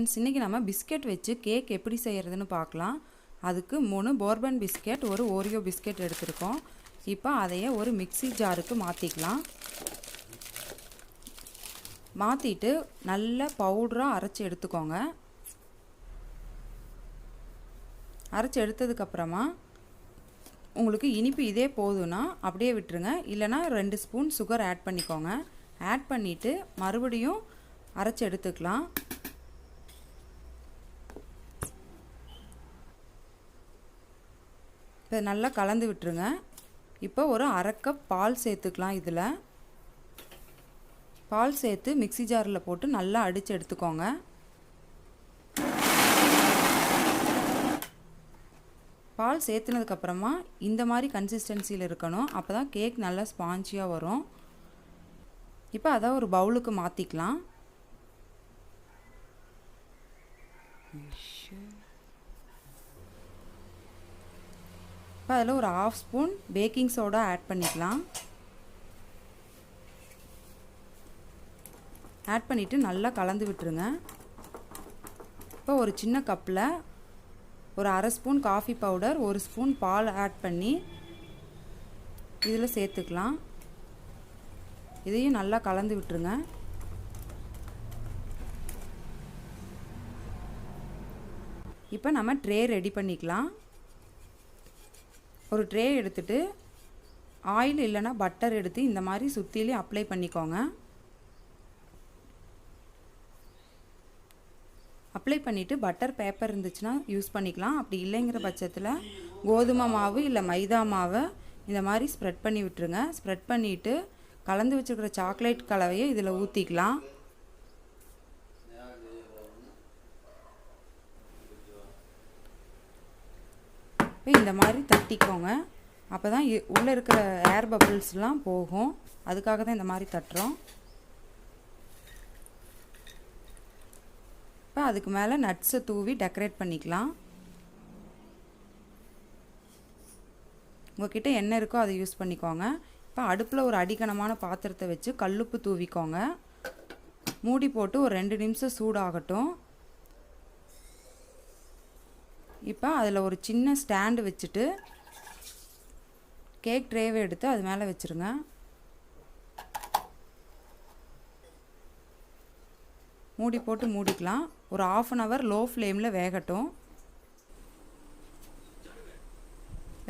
இன்றைக்கி நம்ம பிஸ்கெட் வச்சு கேக் எப்படி செய்கிறதுன்னு பார்க்கலாம். அதுக்கு 3 போர்பன் பிஸ்கெட், ஒரு ஓரியோ பிஸ்கெட் எடுத்துருக்கோம். இப்போ அதையே ஒரு மிக்ஸி ஜாருக்கு மாற்றிக்கலாம். மாற்றிட்டு நல்ல பவுடராக அரைச்சி எடுத்துக்கோங்க. அரைச்சி எடுத்ததுக்கப்புறமா உங்களுக்கு இனிப்பு இதே போதும்னா அப்படியே விட்டுருங்க. இல்லைனா 2 ஸ்பூன் சுகர் ஆட் பண்ணிக்கோங்க. ஆட் பண்ணிவிட்டு மறுபடியும் அரைச்சி எடுத்துக்கலாம். இப்போ நல்லா கலந்து விட்டுருங்க. இப்போ ஒரு அரை கப் பால் சேர்த்துக்கலாம். இதில் பால் சேர்த்து மிக்ஸி ஜாரில் போட்டு நல்லா அடித்து எடுத்துக்கோங்க. பால் சேர்த்துனதுக்கப்புறமா இந்த மாதிரி கன்சிஸ்டன்சியில் இருக்கணும். அப்போ தான் கேக் நல்லா ஸ்பாஞ்சியாக வரும். இப்போ அதை ஒரு பவுலுக்கு மாற்றிக்கலாம். இப்போ அதில் ஒரு 1/2 ஸ்பூன் பேக்கிங் சோடா ஆட் பண்ணிக்கலாம். ஆட் பண்ணிவிட்டு நல்லா கலந்து விட்டுருங்க. இப்போ ஒரு சின்ன கப்பில் ஒரு 1/2 ஸ்பூன் காஃபி பவுடர், 1 ஸ்பூன் பால் ஆட் பண்ணி இதில் சேர்த்துக்கலாம். இதையும் நல்லா கலந்து விட்டுருங்க. இப்போ நம்ம ட்ரே ரெடி பண்ணிக்கலாம். ஒரு ட்ரே எடுத்துகிட்டு ஆயில் இல்லைன்னா பட்டர் எடுத்து இந்த மாதிரி சுற்றிலே அப்ளை பண்ணிக்கோங்க. அப்ளை பண்ணிவிட்டு பட்டர் பேப்பர் இருந்துச்சுன்னா யூஸ் பண்ணிக்கலாம். அப்படி இல்லைங்கிற பட்சத்தில் கோதுமை மாவு இல்லை மைதா மாவை இந்த மாதிரி ஸ்ப்ரெட் பண்ணி விட்டுருங்க. ஸ்ப்ரெட் பண்ணிவிட்டு கலந்து வச்சுருக்கிற சாக்லேட் கலவையை இதில் ஊற்றிக்கலாம். இப்போ இந்த மாதிரி தட்டிக்கோங்க. அப்போ தான் உள்ளே இருக்கிற ஏர் பபிள்ஸ்லாம் போகும். அதுக்காக தான் இந்த மாதிரி தட்டுறோம். இப்போ அதுக்கு மேலே நட்ஸை தூவி டெக்கரேட் பண்ணிக்கலாம். உங்கள்கிட்ட என்ன இருக்கோ அதை யூஸ் பண்ணிக்கோங்க. இப்போ அடுப்பில் ஒரு அடிக்கனமான பாத்திரத்தை வச்சு கல்லுப்பு தூவிக்கோங்க. மூடி போட்டு ஒரு 2 நிமிஷம் சூடாகட்டும். இப்போ அதில் ஒரு சின்ன ஸ்டாண்டு வச்சுட்டு கேக் ட்ரேவை எடுத்து அது மேலே வச்சுருங்க. மூடி போட்டு மூடிக்கலாம். ஒரு 1/2 hour லோ ஃப்ளேமில் வேகட்டும்.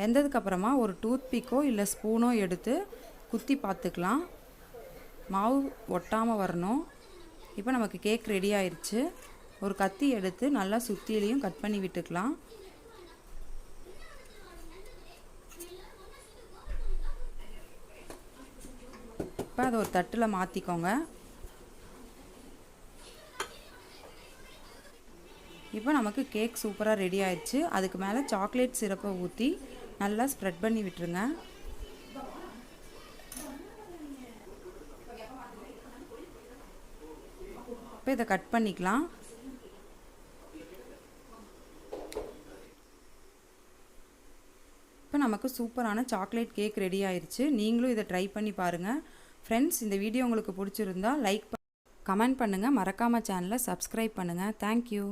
வெந்ததுக்கப்புறமா ஒரு டூத் பிக்கோ இல்லை ஸ்பூனோ எடுத்து குத்தி பார்த்துக்கலாம். மாவு ஒட்டாமல் வரணும். இப்போ நமக்கு கேக் ரெடி ஆயிடுச்சு. ஒரு கத்தி எடுத்து நல்லா சுற்றிலையும் கட் பண்ணி விட்டுக்கலாம். இப்போ அதை ஒரு தட்டில் மாற்றிக்கோங்க. இப்போ நமக்கு கேக் சூப்பராக ரெடி ஆயிடுச்சு. அதுக்கு மேலே சாக்லேட் சிரப்பை ஊற்றி நல்லா ஸ்ப்ரெட் பண்ணி விட்டுருங்க. இப்போ இதை கட் பண்ணிக்கலாம். இப்போ நமக்கு சூப்பரான சாக்லேட் கேக் ரெடி ஆயிடுச்சு. நீங்களும் இதை ட்ரை பண்ணி பாருங்கள். ஃப்ரெண்ட்ஸ், இந்த வீடியோ உங்களுக்கு பிடிச்சிருந்தா லைக் கமெண்ட் பண்ணுங்கள். மறக்காமல் சேனலை சப்ஸ்கிரைப் பண்ணுங்கள். தேங்க்யூ.